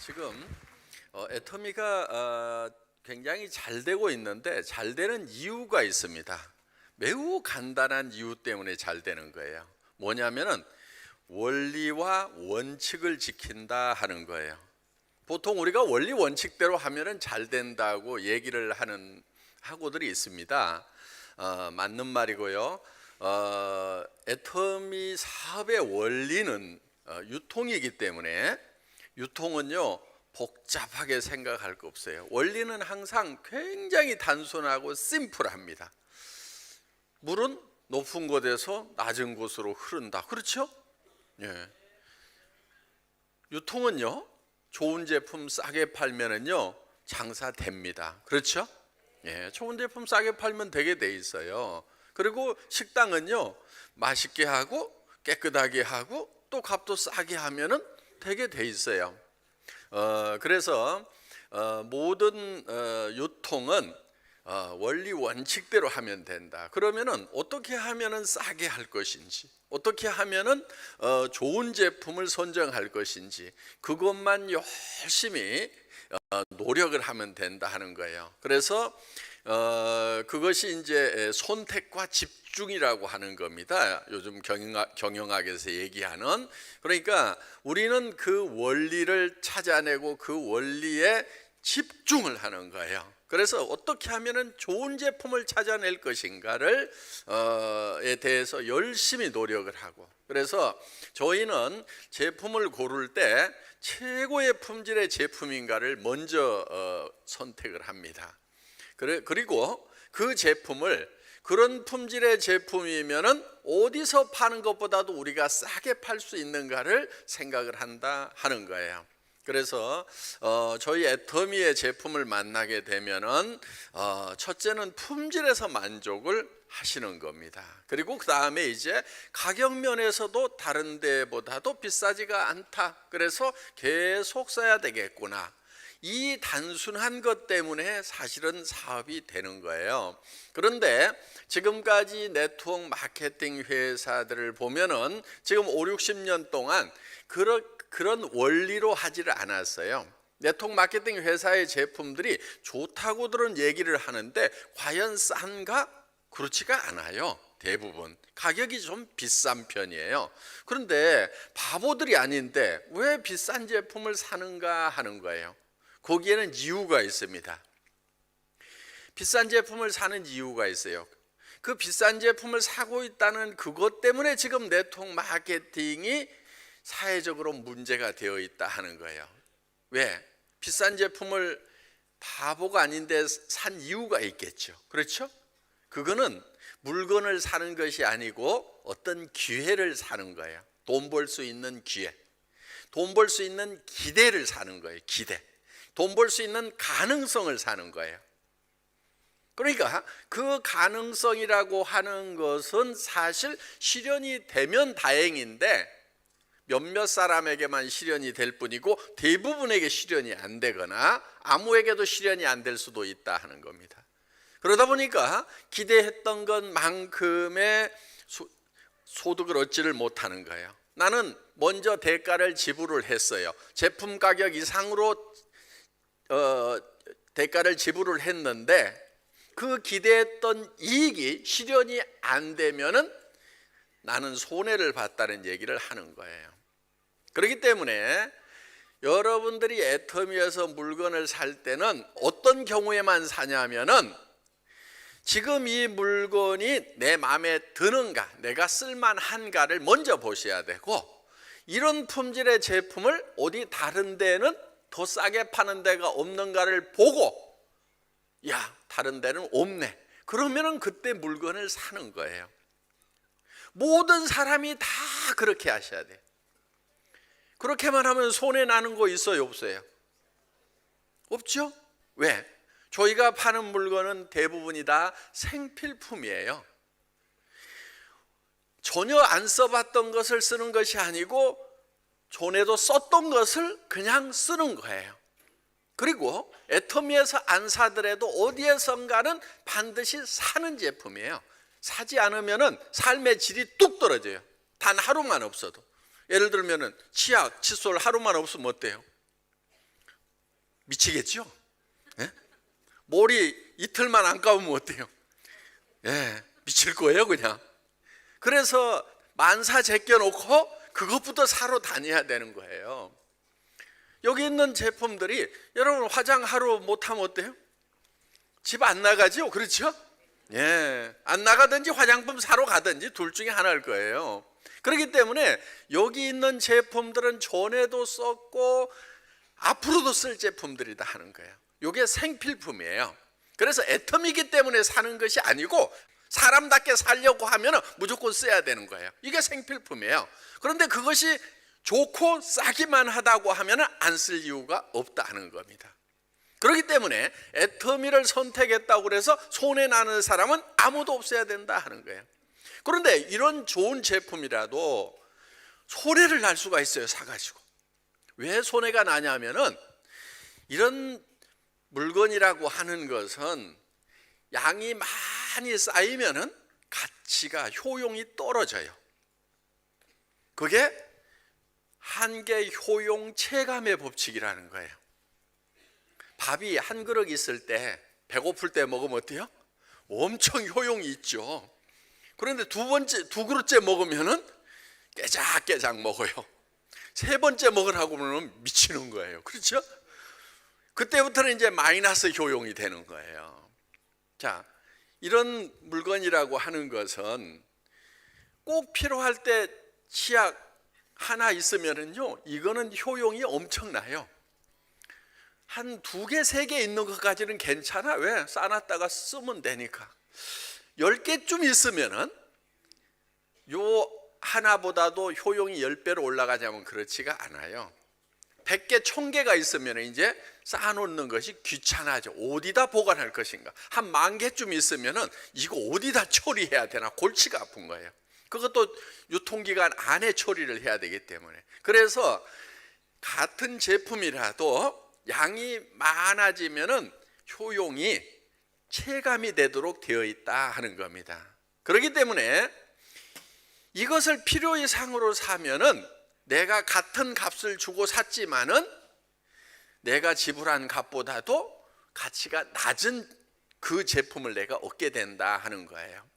지금 애터미가 굉장히 잘 되고 있는데 잘 되는 이유가 있습니다. 매우 간단한 이유 때문에 잘 되는 거예요. 뭐냐면은 원리와 원칙을 지킨다 하는 거예요. 보통 우리가 원리 원칙대로 하면은 잘 된다고 얘기를 하는 학우들이 있습니다. 맞는 말이고요. 애터미 사업의 원리는 유통이기 때문에 유통은요 복잡하게 생각할 거 없어요. 원리는 항상 굉장히 단순하고 심플합니다. 물은 높은 곳에서 낮은 곳으로 흐른다. 그렇죠? 예. 유통은요 좋은 제품 싸게 팔면은요 장사됩니다. 그렇죠? 예, 좋은 제품 싸게 팔면 되게 돼 있어요. 그리고 식당은요 맛있게 하고 깨끗하게 하고 또 값도 싸게 하면은 되게 돼 있어요. 그래서 모든 유통은 원리 원칙대로 하면 된다. 그러면은 어떻게 하면은 싸게 할 것인지, 어떻게 하면은 좋은 제품을 선정할 것인지 그것만 열심히 노력을 하면 된다 하는 거예요. 그래서 그것이 이제 선택과 집중이라고 하는 겁니다. 요즘 경영학에서 얘기하는. 그러니까 우리는 그 원리를 찾아내고 그 원리에 집중을 하는 거예요. 그래서 어떻게 하면은 좋은 제품을 찾아낼 것인가를 에 대해서 열심히 노력을 하고, 그래서 저희는 제품을 고를 때 최고의 품질의 제품인가를 먼저 선택을 합니다. 그리고 그 제품을 그런 품질의 제품이면은 어디서 파는 것보다도 우리가 싸게 팔 수 있는가를 생각을 한다 하는 거예요. 그래서 저희 애터미의 제품을 만나게 되면은 첫째는 품질에서 만족을 하시는 겁니다. 그리고 그 다음에 이제 가격 면에서도 다른 데보다도 비싸지가 않다. 그래서 계속 써야 되겠구나. 이 단순한 것 때문에 사실은 사업이 되는 거예요. 그런데 지금까지 네트워크 마케팅 회사들을 보면은 지금 5, 60년 동안 그런 원리로 하지를 않았어요. 네트워크 마케팅 회사의 제품들이 좋다고들은 얘기를 하는데 과연 싼가? 그렇지가 않아요. 대부분 가격이 좀 비싼 편이에요. 그런데 바보들이 아닌데 왜 비싼 제품을 사는가 하는 거예요. 거기에는 이유가 있습니다. 비싼 제품을 사는 이유가 있어요. 그 비싼 제품을 사고 있다는 그것 때문에 지금 네트워크 마케팅이 사회적으로 문제가 되어 있다 하는 거예요. 왜? 비싼 제품을 바보가 아닌데 산 이유가 있겠죠. 그렇죠? 그거는 물건을 사는 것이 아니고 어떤 기회를 사는 거예요. 돈 벌 수 있는 기회, 돈 벌 수 있는 기대를 사는 거예요. 기대, 돈 벌 수 있는 가능성을 사는 거예요. 그러니까 그 가능성이라고 하는 것은 사실 실현이 되면 다행인데 몇몇 사람에게만 실현이 될 뿐이고 대부분에게 실현이 안 되거나 아무에게도 실현이 안 될 수도 있다 하는 겁니다. 그러다 보니까 기대했던 것만큼의 소득을 얻지를 못하는 거예요. 나는 먼저 대가를 지불을 했어요. 제품 가격 이상으로 대가를 지불을 했는데 그 기대했던 이익이 실현이 안 되면은 나는 손해를 봤다는 얘기를 하는 거예요. 그렇기 때문에 여러분들이 애터미에서 물건을 살 때는 어떤 경우에만 사냐면은 지금 이 물건이 내 마음에 드는가, 내가 쓸만한가를 먼저 보셔야 되고, 이런 품질의 제품을 어디 다른 데는 더 싸게 파는 데가 없는가를 보고, 야, 다른 데는 없네. 그러면은 그때 물건을 사는 거예요. 모든 사람이 다 그렇게 하셔야 돼요. 그렇게만 하면 손해 나는 거 있어요, 없어요? 없죠? 왜? 저희가 파는 물건은 대부분이 다 생필품이에요. 전혀 안 써봤던 것을 쓰는 것이 아니고 전에도 썼던 것을 그냥 쓰는 거예요. 그리고 애터미에서 안 사더라도 어디에선가는 반드시 사는 제품이에요. 사지 않으면 삶의 질이 뚝 떨어져요. 단 하루만 없어도. 예를 들면 치약, 칫솔 하루만 없으면 어때요? 미치겠죠? 예? 몰이 이틀만 안 감으면 어때요? 예, 미칠 거예요 그냥. 그래서 만사 제껴놓고 그것부터 사러 다녀야 되는 거예요. 여기 있는 제품들이 여러분 화장 하루 못하면 어때요? 집 안 나가죠? 그렇죠? 예, 안 나가든지 화장품 사러 가든지 둘 중에 하나일 거예요. 그렇기 때문에 여기 있는 제품들은 전에도 썼고 앞으로도 쓸 제품들이다 하는 거예요. 이게 생필품이에요. 그래서 애텀이기 때문에 사는 것이 아니고 사람답게 살려고 하면 무조건 써야 되는 거예요. 이게 생필품이에요. 그런데 그것이 좋고 싸기만 하다고 하면 안 쓸 이유가 없다는 겁니다. 그렇기 때문에 애터미를 선택했다고 해서 손해나는 사람은 아무도 없어야 된다 하는 거예요. 그런데 이런 좋은 제품이라도 손해를 날 수가 있어요. 사가지고. 왜 손해가 나냐면은 이런 물건이라고 하는 것은 양이 많이 쌓이면은 가치가 효용이 떨어져요. 그게 한계 효용 체감의 법칙이라는 거예요. 밥이 한 그릇 있을 때 배고플 때 먹으면 어때요? 엄청 효용이 있죠. 그런데 두 그릇째 먹으면은 깨작깨작 먹어요. 세 번째 먹으라고 하면 미치는 거예요. 그렇죠? 그때부터는 이제 마이너스 효용이 되는 거예요. 자, 이런 물건이라고 하는 것은 꼭 필요할 때 치약 하나 있으면은요, 이거는 효용이 엄청나요. 한 2개, 3개 있는 것까지는 괜찮아. 왜? 싸놨다가 쓰면 되니까. 10개쯤 있으면은 요 하나보다도 효용이 10배로 올라가자면 그렇지가 않아요. 100개, 1000개가 있으면 이제 쌓아놓는 것이 귀찮아져. 어디다 보관할 것인가. 한 10,000개쯤 있으면은 이거 어디다 처리해야 되나 골치가 아픈 거예요. 그것도 유통기간 안에 처리를 해야 되기 때문에. 그래서 같은 제품이라도 양이 많아지면은 효용이 체감이 되도록 되어 있다 하는 겁니다. 그렇기 때문에 이것을 필요 이상으로 사면은 내가 같은 값을 주고 샀지만은 내가 지불한 값보다도 가치가 낮은 그 제품을 내가 얻게 된다 하는 거예요.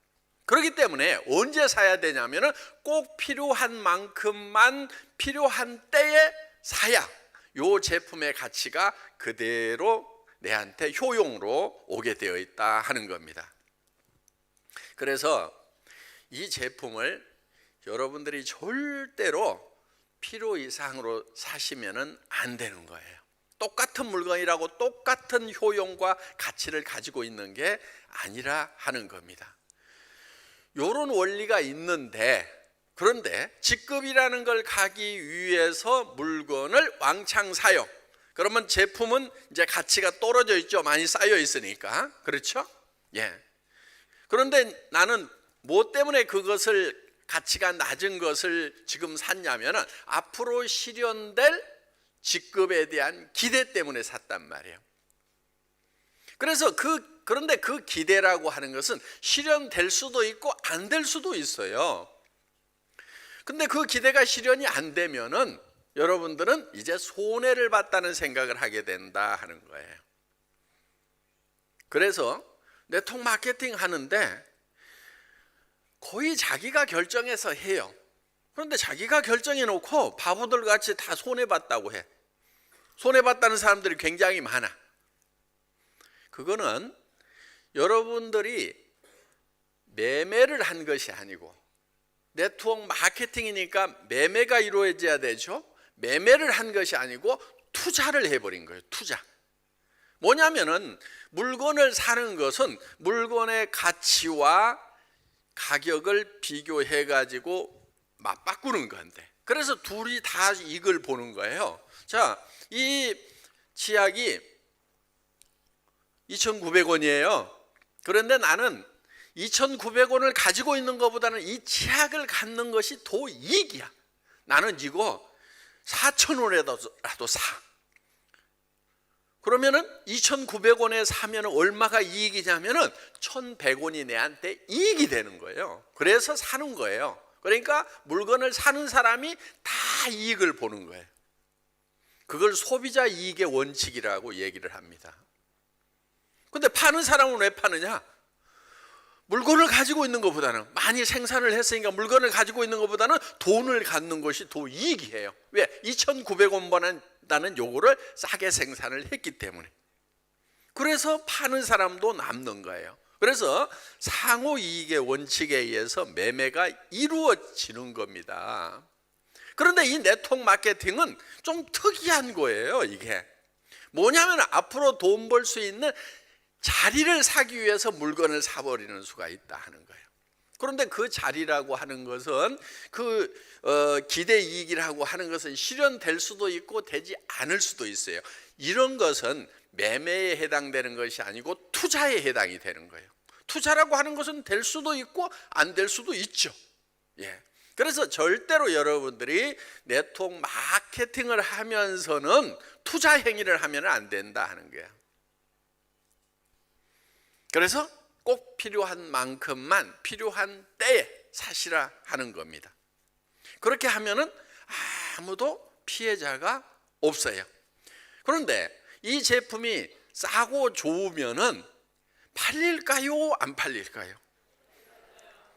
그렇기 때문에 언제 사야 되냐면은 꼭 필요한 만큼만 필요한 때에 사야 이 제품의 가치가 그대로 내한테 효용으로 오게 되어 있다 하는 겁니다. 그래서 이 제품을 여러분들이 절대로 필요 이상으로 사시면은 안 되는 거예요. 똑같은 물건이라고 똑같은 효용과 가치를 가지고 있는 게 아니라 하는 겁니다. 이런 원리가 있는데, 그런데 직급이라는 걸 가기 위해서 물건을 왕창 사요. 그러면 제품은 이제 가치가 떨어져 있죠. 많이 쌓여 있으니까. 그렇죠? 예. 그런데 나는 뭐 때문에 그것을 가치가 낮은 것을 지금 샀냐면은 앞으로 실현될 직급에 대한 기대 때문에 샀단 말이에요. 그래서 그런데 그 기대라고 하는 것은 실현될 수도 있고 안 될 수도 있어요. 근데 그 기대가 실현이 안 되면은 여러분들은 이제 손해를 봤다는 생각을 하게 된다 하는 거예요. 그래서 네트워크 마케팅 하는데 거의 자기가 결정해서 해요. 그런데 자기가 결정해 놓고 바보들 같이 다 손해봤다고 해. 손해봤다는 사람들이 굉장히 많아. 그거는 여러분들이 매매를 한 것이 아니고, 네트워크 마케팅이니까 매매가 이루어져야 되죠. 매매를 한 것이 아니고 투자를 해버린 거예요. 투자. 뭐냐면은 물건을 사는 것은 물건의 가치와 가격을 비교해 가지고 맞바꾸는 건데, 그래서 둘이 다 이익을 보는 거예요. 자, 이 치약이 2,900원이에요. 그런데 나는 2,900원을 가지고 있는 것보다는 이 치약을 갖는 것이 더 이익이야. 나는 이거 4,000원에라도 사. 그러면은 2,900원에 사면 얼마가 이익이냐면은 1,100원이 내한테 이익이 되는 거예요. 그래서 사는 거예요. 그러니까 물건을 사는 사람이 다 이익을 보는 거예요. 그걸 소비자 이익의 원칙이라고 얘기를 합니다. 근데 파는 사람은 왜 파느냐? 물건을 가지고 있는 것보다는, 많이 생산을 했으니까 물건을 가지고 있는 것보다는 돈을 갖는 것이 더 이익이에요. 왜? 2,900원 번다는 요거를 싸게 생산을 했기 때문에. 그래서 파는 사람도 남는 거예요. 그래서 상호 이익의 원칙에 의해서 매매가 이루어지는 겁니다. 그런데 이 네트워크 마케팅은 좀 특이한 거예요. 이게 뭐냐면 앞으로 돈 벌 수 있는 자리를 사기 위해서 물건을 사버리는 수가 있다 하는 거예요. 그런데 그 자리라고 하는 것은 기대 이익이라고 하는 것은 실현될 수도 있고 되지 않을 수도 있어요. 이런 것은 매매에 해당되는 것이 아니고 투자에 해당이 되는 거예요. 투자라고 하는 것은 될 수도 있고 안 될 수도 있죠. 예. 그래서 절대로 여러분들이 네트워크 마케팅을 하면서는 투자 행위를 하면 안 된다 하는 거예요. 그래서 꼭 필요한 만큼만 필요한 때에 사시라 하는 겁니다. 그렇게 하면은 아무도 피해자가 없어요. 그런데 이 제품이 싸고 좋으면은 팔릴까요? 안 팔릴까요?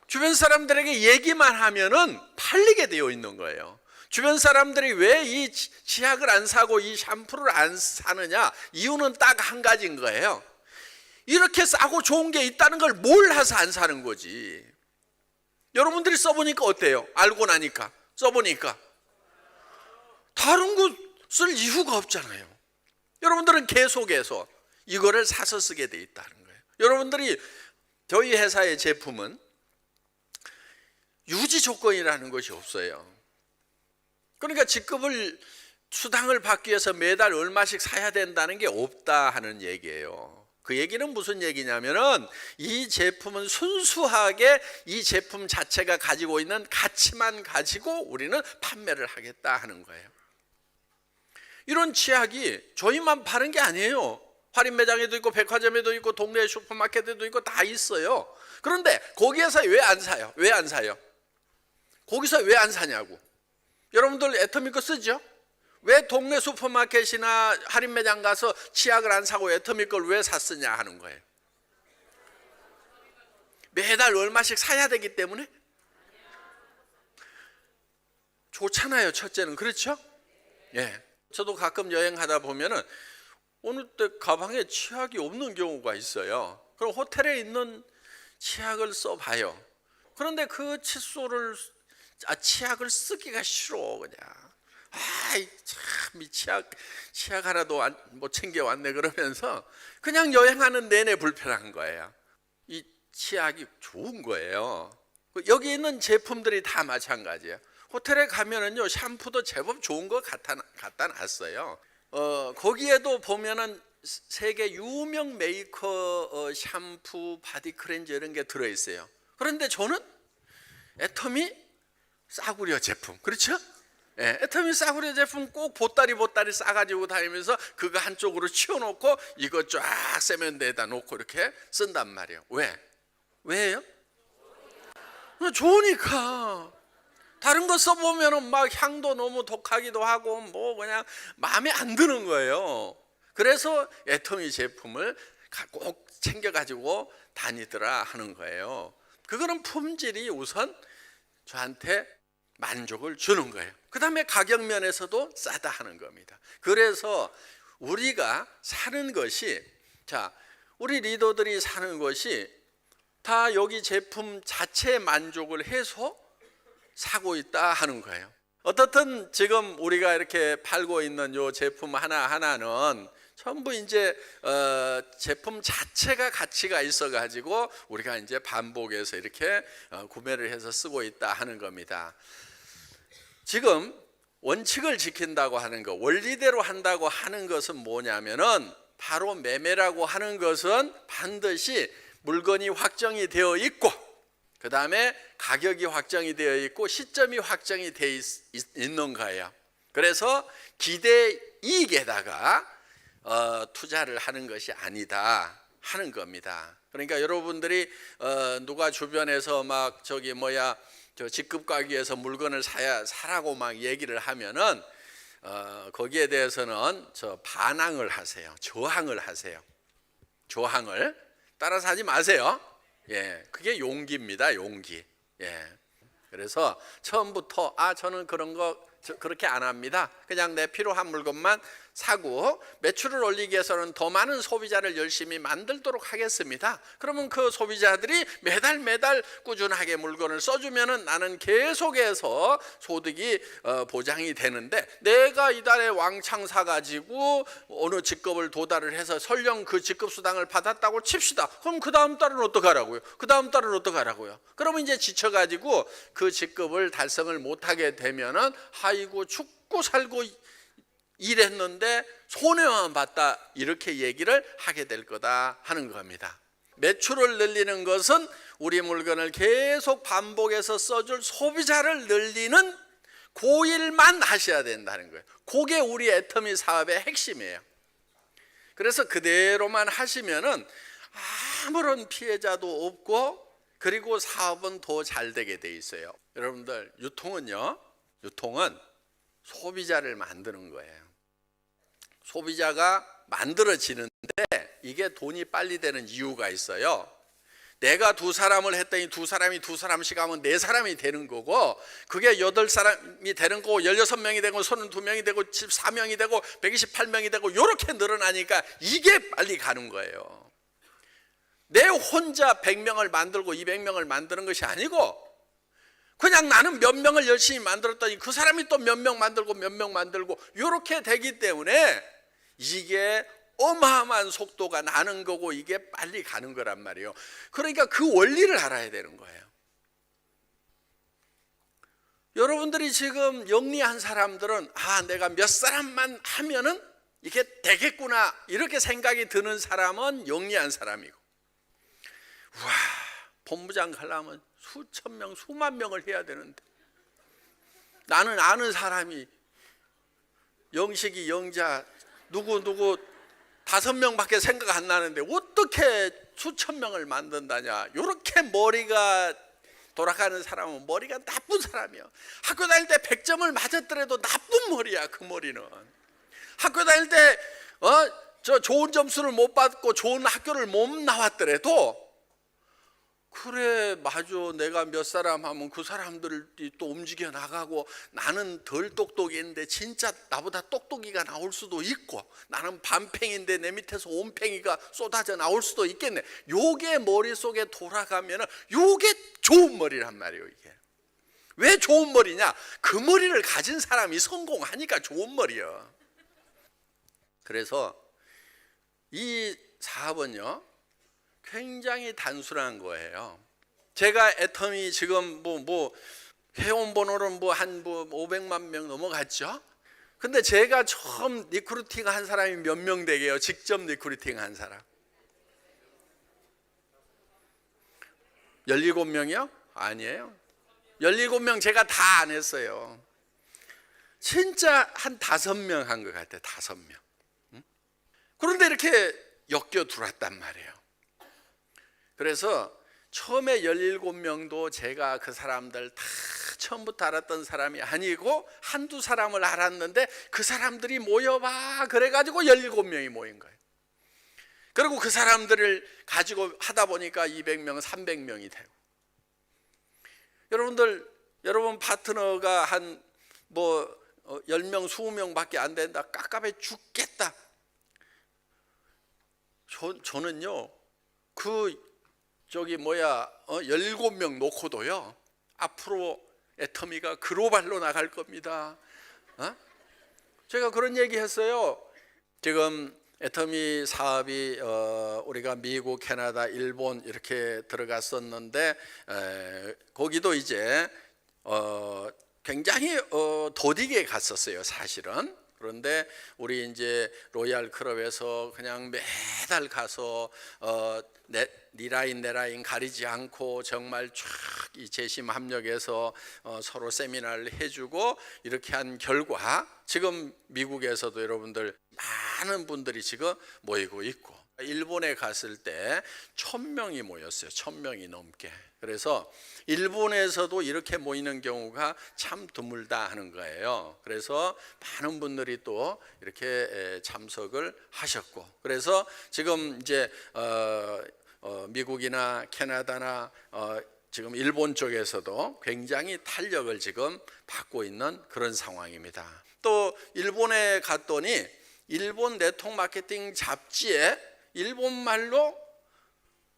주변 사람들에게 얘기만 하면은 팔리게 되어 있는 거예요. 주변 사람들이 왜 이 치약을 안 사고 이 샴푸를 안 사느냐? 이유는 딱 한 가지인 거예요. 이렇게 싸고 좋은 게 있다는 걸 몰라서 안 사는 거지. 여러분들이 써보니까 어때요? 알고 나니까, 써보니까 다른 거 쓸 이유가 없잖아요. 여러분들은 계속해서 이거를 사서 쓰게 돼 있다는 거예요. 여러분들이 저희 회사의 제품은 유지 조건이라는 것이 없어요. 그러니까 직급을 수당을 받기 위해서 매달 얼마씩 사야 된다는 게 없다 하는 얘기예요. 그 얘기는 무슨 얘기냐면은 이 제품은 순수하게 이 제품 자체가 가지고 있는 가치만 가지고 우리는 판매를 하겠다 하는 거예요. 이런 치약이 저희만 파는 게 아니에요. 할인 매장에도 있고 백화점에도 있고 동네 슈퍼마켓에도 있고 다 있어요. 그런데 거기에서 왜 안 사요? 왜 안 사요? 거기서 왜 안 사냐고. 여러분들 애터미 거 쓰죠? 왜 동네 슈퍼마켓이나 할인 매장 가서 치약을 안 사고 애터미 걸 왜 샀으냐 하는 거예요. 매달 얼마씩 사야 되기 때문에? 좋잖아요. 첫째는. 그렇죠? 예. 저도 가끔 여행하다 보면은 어느 때 가방에 치약이 없는 경우가 있어요. 그럼 호텔에 있는 치약을 써봐요. 그런데 그 치약을 쓰기가 싫어 그냥. 아이 참 이 치약 하나도 못 챙겨왔네 그러면서 그냥 여행하는 내내 불편한 거예요. 이 치약이 좋은 거예요. 여기 있는 제품들이 다 마찬가지예요. 호텔에 가면은요 샴푸도 제법 좋은 거 갖다 놨어요. 거기에도 보면은 세계 유명 메이커 샴푸, 바디 크렌즈 이런 게 들어 있어요. 그런데 저는 애터미 싸구려 제품, 그렇죠? 예, 애터미 싸구려 제품 꼭 보따리 싸가지고 다니면서 그거 한쪽으로 치워놓고 이거 쫙 세면대에다 놓고 이렇게 쓴단 말이에요. 왜요? 좋으니까. 다른 거 써보면은 막 향도 너무 독하기도 하고 뭐 그냥 마음에 안 드는 거예요. 그래서 애터미 제품을 꼭 챙겨가지고 다니더라 하는 거예요. 그거는 품질이 우선 저한테 만족을 주는 거예요. 그 다음에 가격 면에서도 싸다 하는 겁니다. 그래서 우리가 사는 것이, 자, 우리 리더들이 사는 것이 다 여기 제품 자체에 만족을 해서 사고 있다 하는 거예요. 어떻든 지금 우리가 이렇게 팔고 있는 요 제품 하나하나는 전부 이제 제품 자체가 가치가 있어 가지고 우리가 이제 반복해서 이렇게 구매를 해서 쓰고 있다 하는 겁니다. 지금 원칙을 지킨다고 하는 것, 원리대로 한다고 하는 것은 뭐냐면은 바로 매매라고 하는 것은 반드시 물건이 확정이 되어 있고 그 다음에 가격이 확정이 되어 있고 시점이 확정이 되어 있는 거예요. 그래서 기대 이익에다가 투자를 하는 것이 아니다 하는 겁니다. 그러니까 여러분들이 누가 주변에서 막 저 직급 가기 위해서 물건을 사라고 막 얘기를 하면은 거기에 대해서는 반항을 하세요. 저항을 하세요. 저항을 따라서 하지 마세요. 예, 그게 용기입니다. 용기. 예. 그래서 처음부터 저는 그런 거 그렇게 안 합니다. 그냥 내 필요한 물건만 사고 매출을 올리기 위해서는 더 많은 소비자를 열심히 만들도록 하겠습니다. 그러면 그 소비자들이 매달 꾸준하게 물건을 써주면은 나는 계속해서 소득이 보장이 되는데, 내가 이달에 왕창 사가지고 어느 직급을 도달을 해서 설령 그 직급 수당을 받았다고 칩시다. 그럼 그 다음 달은 어떡하라고요? 그 다음 달은 어떡하라고요? 그러면 이제 지쳐가지고 그 직급을 달성을 못하게 되면은 아이고 죽고 살고 일했는데 손해만 봤다, 이렇게 얘기를 하게 될 거다 하는 겁니다. 매출을 늘리는 것은 우리 물건을 계속 반복해서 써줄 소비자를 늘리는 그 일만 하셔야 된다는 거예요. 그게 우리 애터미 사업의 핵심이에요. 그래서 그대로만 하시면은 아무런 피해자도 없고, 그리고 사업은 더 잘 되게 돼 있어요. 여러분들, 유통은 소비자를 만드는 거예요. 소비자가 만들어지는데 이게 돈이 빨리 되는 이유가 있어요. 내가 두 사람을 했더니 두 사람씩 하면 네 사람이 되는 거고, 그게 8사람이 되는 거고, 16명이 되고, 32명이 되고, 14명이 되고, 128명이 되고, 이렇게 늘어나니까 이게 빨리 가는 거예요. 내 혼자 100명을 만들고 200명을 만드는 것이 아니고, 그냥 나는 몇 명을 열심히 만들었더니 그 사람이 또 몇 명 만들고 몇 명 만들고 이렇게 되기 때문에 이게 어마어마한 속도가 나는 거고, 이게 빨리 가는 거란 말이에요. 그러니까 그 원리를 알아야 되는 거예요. 여러분들이 지금 영리한 사람들은 내가 몇 사람만 하면은 이게 되겠구나, 이렇게 생각이 드는 사람은 영리한 사람이고, 와, 본부장 가려면 수천 명, 수만 명을 해야 되는데, 나는 아는 사람이 영식이, 영자, 누구 5명밖에 생각 안 나는데 어떻게 수천 명을 만든다냐. 이렇게 머리가 돌아가는 사람은 머리가 나쁜 사람이야. 학교 다닐 때 100점을 맞았더라도 나쁜 머리야. 그 머리는 학교 다닐 때 좋은 점수를 못 받고 좋은 학교를 못 나왔더라도, 그래 맞아, 내가 몇 사람 하면 그 사람들이 또 움직여 나가고, 나는 덜 똑똑인데 진짜 나보다 똑똑이가 나올 수도 있고, 나는 반팽인데 내 밑에서 온팽이가 쏟아져 나올 수도 있겠네. 요게 머릿속에 돌아가면 요게 좋은 머리란 말이에요. 이게 왜 좋은 머리냐? 그 머리를 가진 사람이 성공하니까 좋은 머리야. 그래서 이 사업은요 굉장히 단순한 거예요. 제가 애터미 지금 회원 번호는 한 500만 명 넘어갔죠. 근데 제가 처음 리크루팅 한 사람이 몇 명 되게요? 직접 리크루팅 한 사람 17명이요? 아니에요. 17명 제가 다 안 했어요. 진짜 한 5명 한 것 같아요. 5명. 그런데 이렇게 엮여 들어왔단 말이에요. 그래서 처음에 17명도 제가 그 사람들 다 처음부터 알았던 사람이 아니고 한두 사람을 알았는데, 그 사람들이 모여봐 그래가지고 17명이 모인 거예요. 그리고 그 사람들을 가지고 하다 보니까 200명, 300명이 되고. 여러분 파트너가 한 10명, 20명밖에 안 된다, 깝깝해 죽겠다. 저는요 17명 놓고도요 앞으로 애터미가 글로벌로 나갈 겁니다. 제가 그런 얘기 했어요. 지금 애터미 사업이 우리가 미국, 캐나다, 일본 이렇게 들어갔었는데, 거기도 이제 굉장히 더디게 갔었어요 사실은. 그런데 우리 이제 로얄 클럽에서 그냥 매달 가서 네 라인 내 라인 가리지 않고 정말 쫙 이 재심 합력해서 서로 세미나를 해주고 이렇게 한 결과, 지금 미국에서도 여러분들 많은 분들이 지금 모이고 있고, 일본에 갔을 때 1000명이 모였어요. 1000명이 넘게. 그래서 일본에서도 이렇게 모이는 경우가 참 드물다 하는 거예요. 그래서 많은 분들이 또 이렇게 참석을 하셨고, 그래서 지금 이제 미국이나 캐나다나 지금 일본 쪽에서도 굉장히 탄력을 지금 받고 있는 그런 상황입니다. 또 일본에 갔더니 일본 네트워크 마케팅 잡지에 일본말로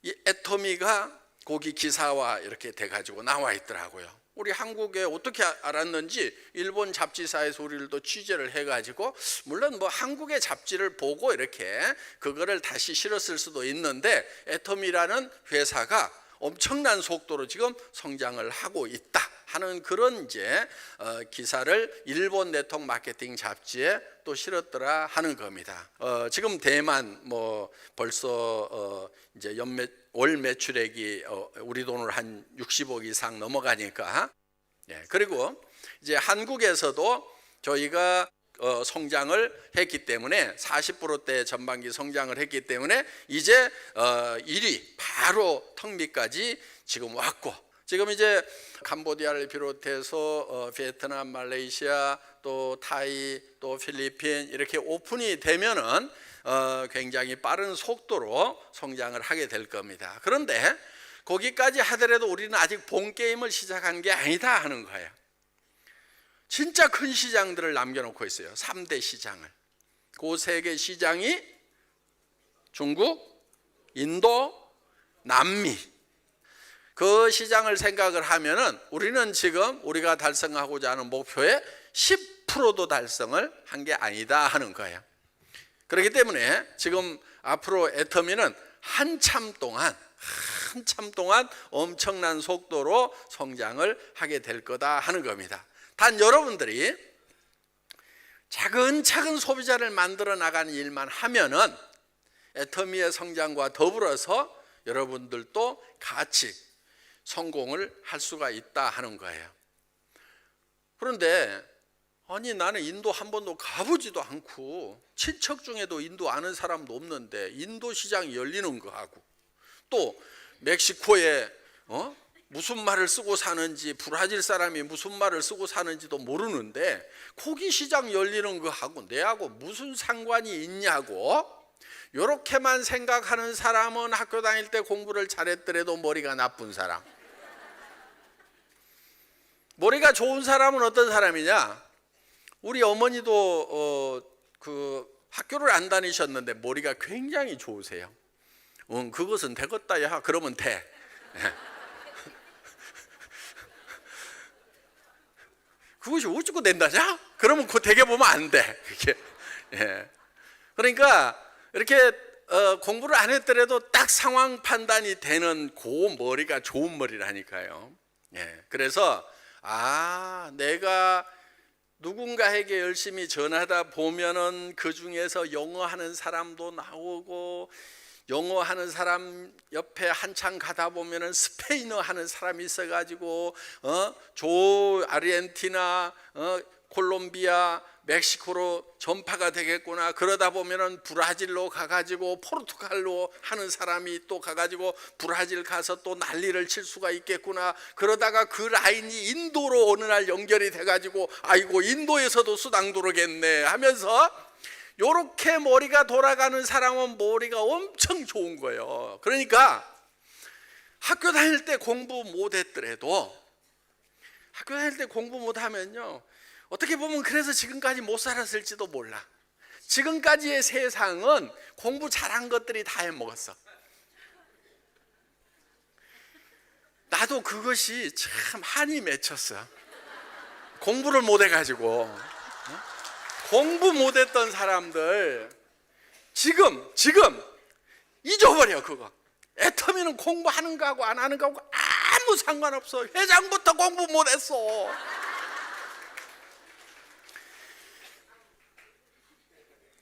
이 애터미가 거기 기사화 이렇게 돼가지고 나와 있더라고요. 우리 한국에 어떻게 알았는지 일본 잡지사에서 우리를 또 취재를 해가지고, 물론 뭐 한국의 잡지를 보고 이렇게 그거를 다시 실었을 수도 있는데, 애터미라는 회사가 엄청난 속도로 지금 성장을 하고 있다 하는 그런 이제 기사를 일본 네트워크 마케팅 잡지에 또 실었더라 하는 겁니다. 지금 대만 뭐 벌써 이제 월 매출액이 우리 돈으로 한 60억 이상 넘어가니까, 예, 그리고 이제 한국에서도 저희가 성장을 했기 때문에 40%대 전반기 성장을 했기 때문에 이제 1위 바로 턱 밑까지 지금 왔고, 지금 이제 캄보디아를 비롯해서 베트남, 말레이시아, 또 타이, 또 필리핀 이렇게 오픈이 되면은 굉장히 빠른 속도로 성장을 하게 될 겁니다. 그런데 거기까지 하더라도 우리는 아직 본 게임을 시작한 게 아니다 하는 거예요. 진짜 큰 시장들을 남겨놓고 있어요. 3대 시장을. 그 3개 시장이 중국, 인도, 남미. 그 시장을 생각을 하면은 우리는 지금 우리가 달성하고자 하는 목표의 10%도 달성을 한 게 아니다 하는 거예요. 그렇기 때문에 지금 앞으로 애터미는 한참 동안 엄청난 속도로 성장을 하게 될 거다 하는 겁니다. 단 여러분들이 차근차근 소비자를 만들어 나가는 일만 하면은 애터미의 성장과 더불어서 여러분들도 같이 성공을 할 수가 있다 하는 거예요. 그런데 아니 나는 인도 한 번도 가보지도 않고 친척 중에도 인도 아는 사람도 없는데 인도 시장이 열리는 거하고, 또 멕시코에 무슨 말을 쓰고 사는지, 브라질 사람이 무슨 말을 쓰고 사는지도 모르는데 고기 시장 열리는 거하고 내하고 무슨 상관이 있냐고, 이렇게만 생각하는 사람은 학교 다닐 때 공부를 잘했더라도 머리가 나쁜 사람. 머리가 좋은 사람은 어떤 사람이냐? 우리 어머니도 그 학교를 안 다니셨는데 머리가 굉장히 좋으세요. 그것은 되겠다 야 그러면 돼. 그것이 어쩌고 된다냐? 그러면 그거 되게 보면 안 돼. 예. 그러니까 이렇게 공부를 안 했더라도 딱 상황 판단이 되는 그 머리가 좋은 머리라니까요. 예. 그래서 내가 누군가에게 열심히 전하다 보면은 그 중에서 영어 하는 사람도 나오고, 영어 하는 사람 옆에 한참 가다 보면은 스페인어 하는 사람이 있어가지고 아르헨티나, 콜롬비아, 멕시코로 전파가 되겠구나. 그러다 보면은 브라질로 가가지고 포르투갈로 하는 사람이 또 가가지고 브라질 가서 또 난리를 칠 수가 있겠구나. 그러다가 그 라인이 인도로 어느 날 연결이 돼가지고 아이고 인도에서도 수당 들어오겠네 하면서, 요렇게 머리가 돌아가는 사람은 머리가 엄청 좋은 거예요. 그러니까 학교 다닐 때 공부 못했더라도, 학교 다닐 때 공부 못하면요 어떻게 보면 그래서 지금까지 못 살았을지도 몰라. 지금까지의 세상은 공부 잘한 것들이 다 해먹었어. 나도 그것이 참 한이 맺혔어. 공부를 못해가지고. 공부 못했던 사람들 지금 잊어버려. 그거 애터미는 공부하는 거하고 안 하는 거하고 아무 상관없어. 회장부터 공부 못했어.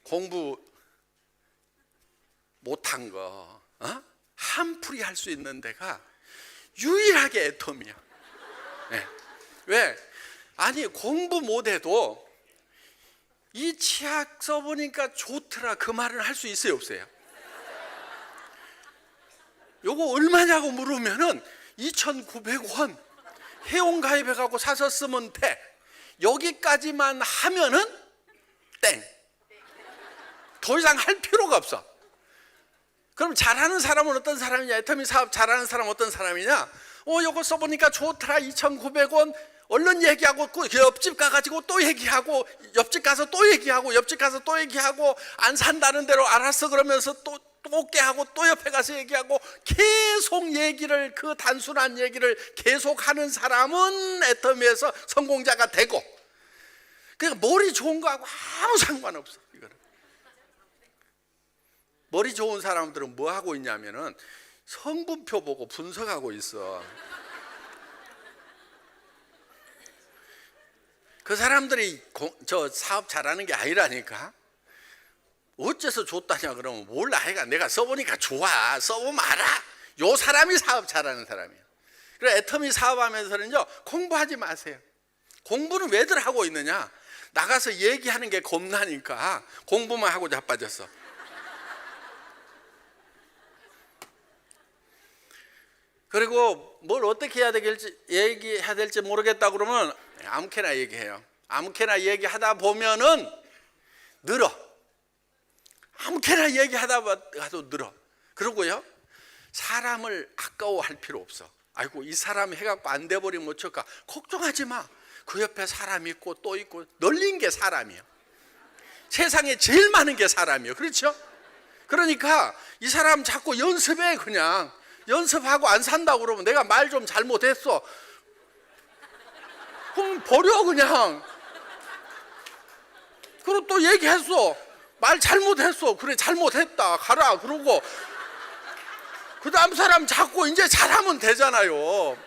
공부 못한 거 한풀이 할 수 있는 데가 유일하게 애터미야. 네. 왜? 아니 공부 못해도 이 치약 써보니까 좋더라 그 말은 할 수 있어요 없어요? 요거 얼마냐고 물으면은 2,900원 회원가입해갖고 사서 쓰면 돼. 여기까지만 하면은 땡. 더 이상 할 필요가 없어. 그럼 잘하는 사람은 어떤 사람이냐? 애터미 사업 잘하는 사람은 어떤 사람이냐? 요거 써보니까 좋더라 2,900원 얼른 얘기하고 그 옆집 가가지고 또 얘기하고 옆집 가서 또 얘기하고 옆집 가서 또 얘기하고 안 산다는 대로 알았어 그러면서 또 깨하고 또 옆에 가서 얘기하고 계속 얘기를 그 단순한 얘기를 계속 하는 사람은 애터미에서 성공자가 되고, 그러니까 머리 좋은 거하고 아무 상관없어. 이거는 머리 좋은 사람들은 뭐 하고 있냐면은 성분표 보고 분석하고 있어. 그 사람들이 저 사업 잘하는 게 아니라니까. 어째서 좋다냐 그러면 몰라. 내가 써보니까 좋아. 써보면 알아. 요 사람이 사업 잘하는 사람이에요. 그래서 애터미 사업하면서는요 공부하지 마세요. 공부는 왜들 하고 있느냐? 나가서 얘기하는 게 겁나니까 공부만 하고 자빠졌어. 그리고 뭘 어떻게 해야 될지 얘기해야 될지 모르겠다 그러면 아무렇게나 얘기해요. 아무렇게나 얘기하다 보면은 늘어. 아무렇게나 얘기하다 가도 늘어. 그러고요 사람을 아까워할 필요 없어. 아이고 이 사람 해갖고 안 돼버리면 어쩔까? 걱정하지 마. 그 옆에 사람 있고 또 있고. 널린 게 사람이에요. 세상에 제일 많은 게 사람이에요. 그렇죠? 그러니까 이 사람 자꾸 연습해. 그냥 연습하고 안 산다고 그러면 내가 말 좀 잘못했어 그럼 버려 그냥. 그리고 또 얘기했어. 말 잘못했어. 그래 잘못했다 가라. 그러고 그 다음 사람 자꾸 이제 잘하면 되잖아요.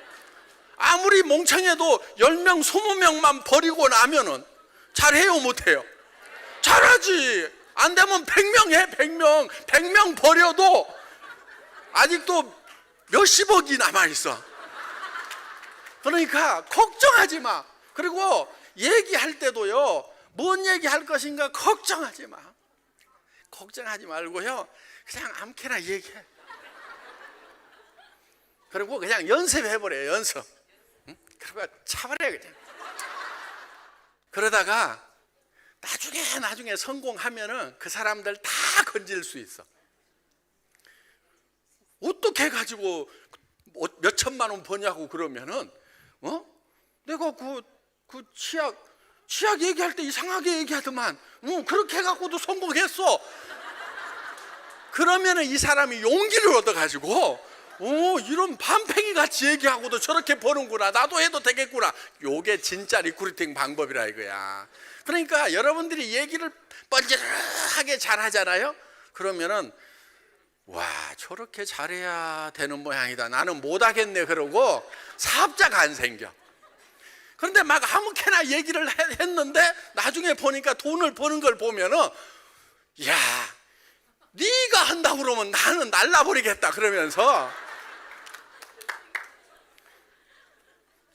아무리 멍청해도 10명 20명만 버리고 나면은 잘해요 못해요? 잘하지. 안 되면 100명 해. 100명 버려도 아직도 몇십억이 남아있어. 그러니까 걱정하지 마. 그리고 얘기할 때도요 뭔 얘기할 것인가 걱정하지 마. 걱정하지 말고요 그냥 아무렇게나 얘기해. 그리고 그냥 연습해버려요. 연습. 응? 그리고 차버려요 그냥. 그러다가 나중에 성공하면은 그 사람들 다 건질 수 있어. 어떻게 해가지고 몇 천만 원 버냐고 그러면은 내가 그 치약 얘기할 때 이상하게 얘기하더만 그렇게 해갖고도 성공했어. 그러면은 이 사람이 용기를 얻어가지고 이런 반팽이 같이 얘기하고도 저렇게 버는구나. 나도 해도 되겠구나. 요게 진짜 리크루팅 방법이라 이거야. 그러니까 여러분들이 얘기를 뻔질하게 잘하잖아요. 그러면은 와 저렇게 잘해야 되는 모양이다. 나는 못하겠네. 그러고 사업자가 안 생겨. 그런데 막 아무렇게나 얘기를 했는데 나중에 보니까 돈을 버는 걸 보면은 야 네가 한다고 그러면 나는 날라버리겠다 그러면서.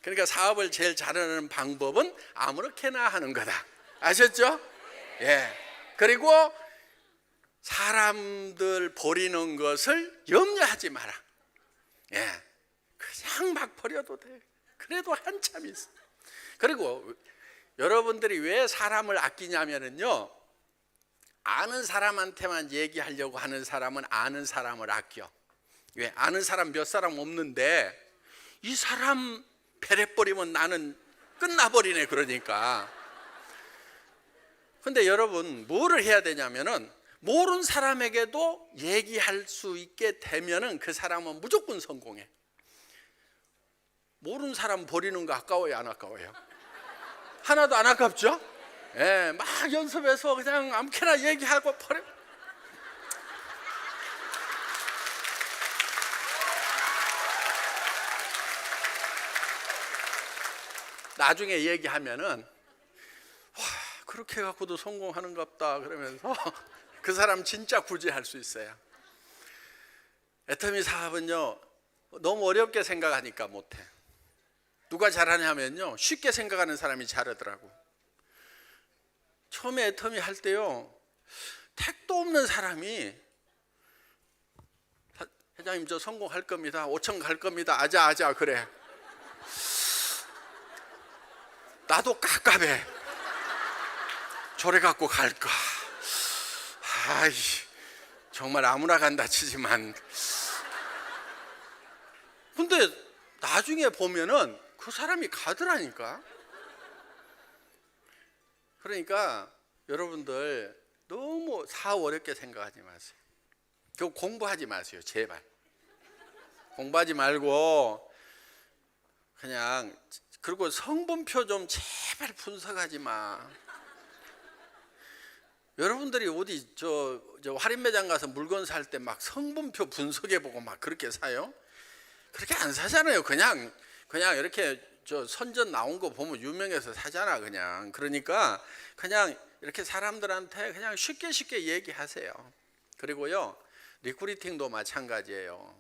그러니까 사업을 제일 잘하는 방법은 아무렇게나 하는 거다. 아셨죠? 예. 그리고 사람들 버리는 것을 염려하지 마라. 예. 그냥 막 버려도 돼. 그래도 한참 있어. 그리고 여러분들이 왜 사람을 아끼냐면요 아는 사람한테만 얘기하려고 하는 사람은 아는 사람을 아껴. 왜? 아는 사람 몇 사람 없는데 이 사람 배려버리면 나는 끝나버리네. 그러니까. 근데 여러분 뭐를 해야 되냐면은 모르는 사람에게도 얘기할 수 있게 되면은 그 사람은 무조건 성공해. 모르는 사람 버리는 거 아까워요 안 아까워요? 하나도 안 아깝죠? 예, 막 연습해서 그냥 아무렇게나 얘기하고 버려. 나중에 얘기하면은 와 그렇게 해갖고도 성공하는갑다 그러면서 그 사람 진짜 구제할 수 있어요. 애터미 사업은요 너무 어렵게 생각하니까 못해. 누가 잘하냐면요 쉽게 생각하는 사람이 잘하더라고. 처음에 애터미 할 때요, 택도 없는 사람이 회장님 저 성공할 겁니다. 5천 갈 겁니다. 아자 그래. 나도 깝깝해. 저래 갖고 갈까. 아이 정말 아무나 간다 치지만, 근데 나중에 보면은 그 사람이 가더라니까. 그러니까 여러분들 너무 사업 어렵게 생각하지 마세요. 그 공부하지 마세요, 제발. 공부하지 말고 그냥, 그리고 성분표 좀 제발 분석하지 마. 여러분들이 어디 저 할인 매장 가서 물건 살 때 막 성분표 분석해 보고 막 그렇게 사요? 그렇게 안 사잖아요. 그냥 이렇게 저 선전 나온 거 보면 유명해서 사잖아 그냥. 그러니까 그냥 이렇게 사람들한테 그냥 쉽게 얘기하세요. 그리고요, 리크루팅도 마찬가지예요.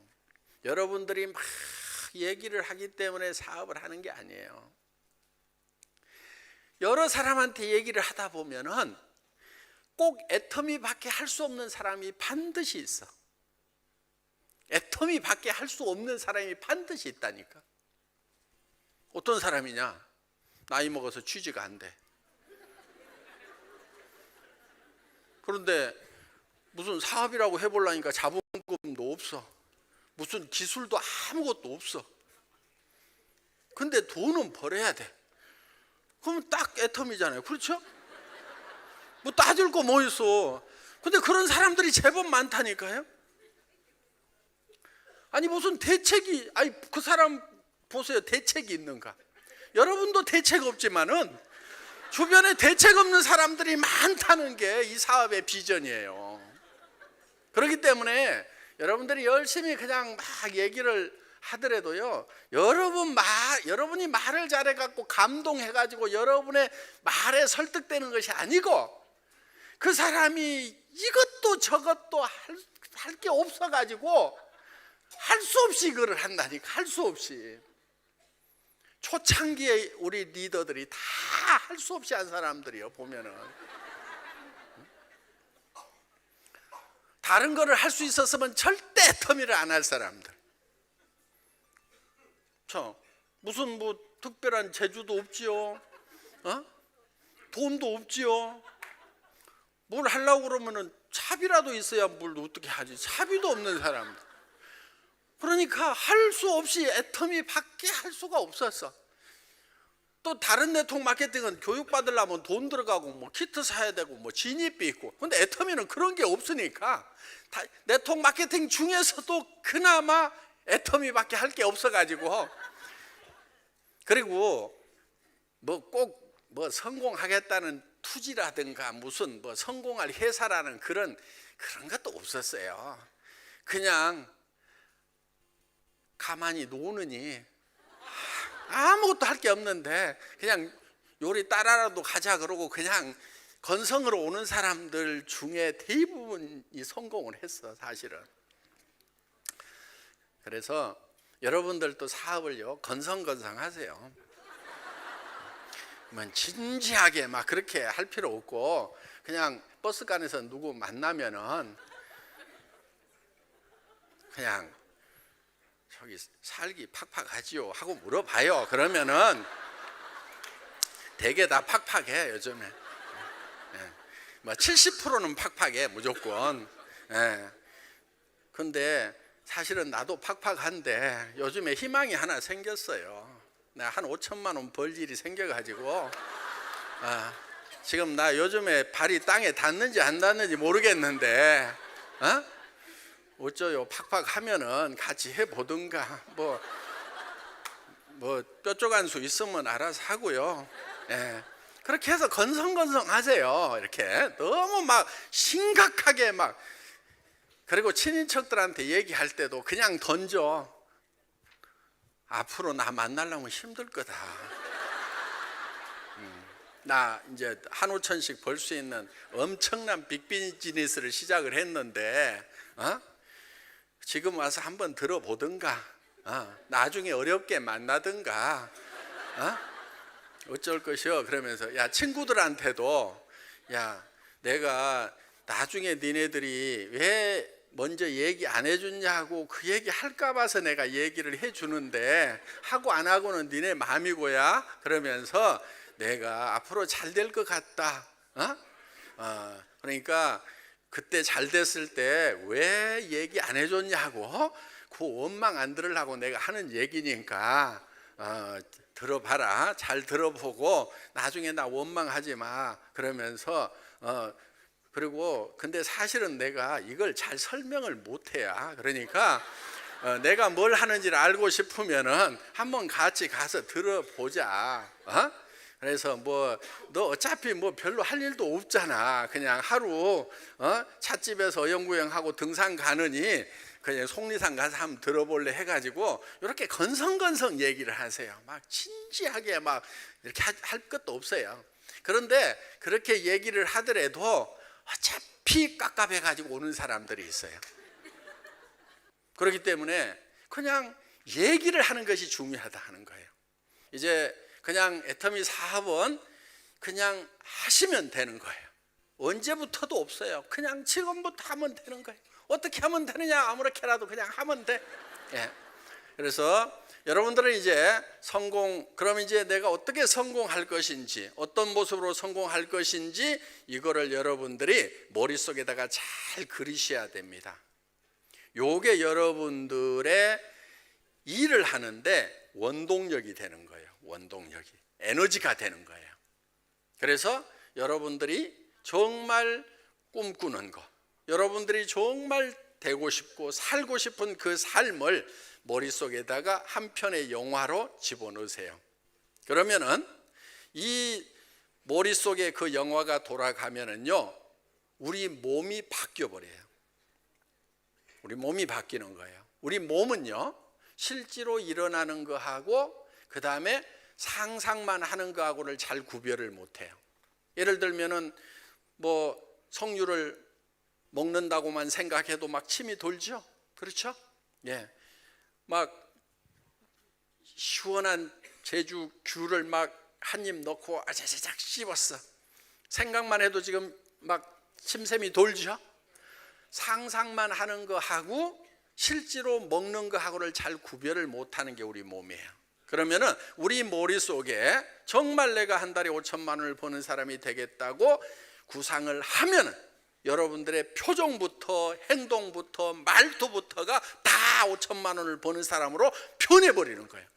여러분들이 막 얘기를 하기 때문에 사업을 하는 게 아니에요. 여러 사람한테 얘기를 하다 보면은 꼭 애터미밖에 할 수 없는 사람이 반드시 있어. 애터미밖에 할 수 없는 사람이 반드시 있다니까. 어떤 사람이냐? 나이 먹어서 취직이 안 돼. 그런데 무슨 사업이라고 해보려니까 자본금도 없어. 무슨 기술도 아무것도 없어. 근데 돈은 벌어야 돼. 그러면 딱 애터미잖아요. 그렇죠? 뭐 따질 거 뭐 있어. 근데 그런 사람들이 제법 많다니까요. 아니 무슨 대책이, 아니 그 사람 보세요. 대책이 있는가? 여러분도 대책 없지만은 주변에 대책 없는 사람들이 많다는 게 이 사업의 비전이에요. 그렇기 때문에 여러분들이 열심히 그냥 막 얘기를 하더라도요, 여러분이 말을 잘해갖고 감동해가지고 여러분의 말에 설득되는 것이 아니고, 그 사람이 이것도 저것도 할 게 없어가지고 할 수 없이 그걸 한다니까. 할 수 없이. 초창기에 우리 리더들이 다 할 수 없이 한 사람들이요, 보면은. 다른 거를 할 수 있었으면 절대 애터미를 안 할 사람들. 무슨 뭐 특별한 재주도 없지요. 돈도 없지요. 뭘 하려고 그러면은 차비라도 있어야 뭘 어떻게 하지. 차비도 없는 사람들. 그러니까 할 수 없이 애터미밖에 할 수가 없었어. 또 다른 네트워크 마케팅은 교육 받으려면 돈 들어가고 뭐 키트 사야 되고 뭐 진입비 있고. 근데 애터미는 그런 게 없으니까 네트워크 마케팅 중에서도 그나마 애터미밖에 할 게 없어가지고, 그리고 뭐 꼭 뭐 성공하겠다는 투지라든가 무슨 뭐 성공할 회사라는 그런 것도 없었어요. 그냥 가만히 노느니 아무것도 할 게 없는데 그냥 요리 따라라도 가자 그러고 그냥 건성으로 오는 사람들 중에 대부분이 성공을 했어, 사실은. 그래서 여러분들도 사업을요, 건성하세요. 진지하게 막 그렇게 할 필요 없고, 그냥 버스간에서 누구 만나면은 그냥 저기 살기 팍팍하지요 하고 물어봐요. 그러면은 되게 다 팍팍해 요즘에. 뭐 70%는 팍팍해 무조건. 근데 사실은 나도 팍팍한데 요즘에 희망이 하나 생겼어요. 나 한 5천만 원 벌 일이 생겨가지고, 지금 나 요즘에 발이 땅에 닿는지 안 닿는지 모르겠는데, 어쩌요? 팍팍하면은 같이 해보든가, 뭐 뾰족한 수 있으면 알아서 하고요. 그렇게 해서 건성하세요. 이렇게 너무 막 심각하게 막. 그리고 친인척들한테 얘기할 때도 그냥 던져. 앞으로 나 만나려면 힘들 거다. 나 이제 한 5천씩 벌 수 있는 엄청난 빅비즈니스를 시작을 했는데, 지금 와서 한번 들어보든가, 나중에 어렵게 만나든가, 어쩔 것이요. 그러면서 야, 친구들한테도 야, 내가 나중에 니네들이 왜 먼저 얘기 안 해줬냐고 그 얘기 할까 봐서 내가 얘기를 해주는데 하고 안 하고는 니네 마음이고야. 그러면서 내가 앞으로 잘 될 것 같다. 그러니까 그때 잘 됐을 때 왜 얘기 안 해줬냐고 그 원망 안 들으려고 내가 하는 얘기니까 들어봐라. 잘 들어보고 나중에 나 원망하지 마. 그러면서 그리고 근데 사실은 내가 이걸 잘 설명을 못해야. 그러니까 내가 뭘 하는지를 알고 싶으면은 한번 같이 가서 들어보자. 그래서 뭐 너 어차피 뭐 별로 할 일도 없잖아. 그냥 하루 찻집에서 어영부영하고 등산 가느니 그냥 속리산 가서 한번 들어볼래 해가지고 이렇게 건성건성 얘기를 하세요. 막 진지하게 막 이렇게 할 것도 없어요. 그런데 그렇게 얘기를 하더라도 어차피 깝깝해가지고 오는 사람들이 있어요. 그렇기 때문에 그냥 얘기를 하는 것이 중요하다 하는 거예요. 이제 그냥 애터미 사업은 그냥 하시면 되는 거예요. 언제부터도 없어요. 그냥 지금부터 하면 되는 거예요. 어떻게 하면 되느냐? 아무렇게라도 그냥 하면 돼. 예. 그래서 여러분들은 이제 그럼 이제 내가 어떻게 성공할 것인지, 어떤 모습으로 성공할 것인지 이거를 여러분들이 머릿속에다가 잘 그리셔야 됩니다. 요게 여러분들의 일을 하는데 원동력이 되는 거예요. 원동력이. 에너지가 되는 거예요. 그래서 여러분들이 정말 꿈꾸는 것, 여러분들이 정말 되고 싶고 살고 싶은 그 삶을 머릿속에다가 한 편의 영화로 집어넣으세요. 그러면은 이 머릿속에 그 영화가 돌아가면은요, 우리 몸이 바뀌어 버려요. 우리 몸이 바뀌는 거예요. 우리 몸은요, 실제로 일어나는 거하고 그 다음에 상상만 하는 거하고를 잘 구별을 못해요. 예를 들면은 뭐 석류를 먹는다고만 생각해도 막 침이 돌죠. 그렇죠? 예, 막 시원한 제주 귤을 막 한 입 넣고 아자자작 씹었어. 생각만 해도 지금 막 침샘이 돌죠. 상상만 하는 거하고 실제로 먹는 거하고를 잘 구별을 못하는 게 우리 몸이에요. 그러면은 우리 머릿속에 정말 내가 한 달에 5천만 원을 버는 사람이 되겠다고 구상을 하면은 여러분들의 표정부터 행동부터 말투부터가 다 5천만 원을 버는 사람으로 변해버리는 거예요.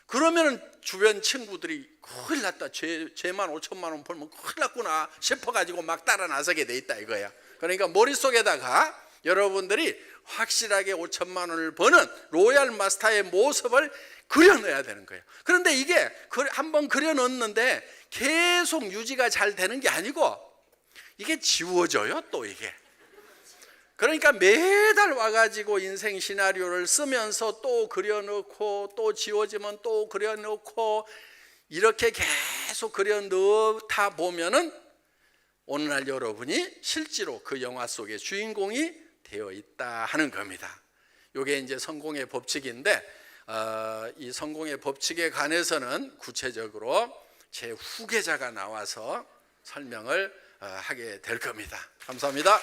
그러면은 주변 친구들이 큰일 났다, 쟤만 5천만 원 벌면 큰일 났구나 싶어가지고 막 따라 나서게 돼 있다 이거야. 그러니까 머릿속에다가 여러분들이 확실하게 5천만 원을 버는 로얄 마스터의 모습을 그려넣어야 되는 거예요. 그런데 이게 한번 그려넣었는데 계속 유지가 잘 되는 게 아니고 이게 지워져요. 또 이게 그러니까 매달 와가지고 인생 시나리오를 쓰면서 또 그려넣고 또 지워지면 또 그려넣고 이렇게 계속 그려넣다 보면은 어느 날 여러분이 실제로 그 영화 속의 주인공이 되어 있다 하는 겁니다. 이게 이제 성공의 법칙인데 이 성공의 법칙에 관해서는 구체적으로 제 후계자가 나와서 설명을 하게 될 겁니다. 감사합니다.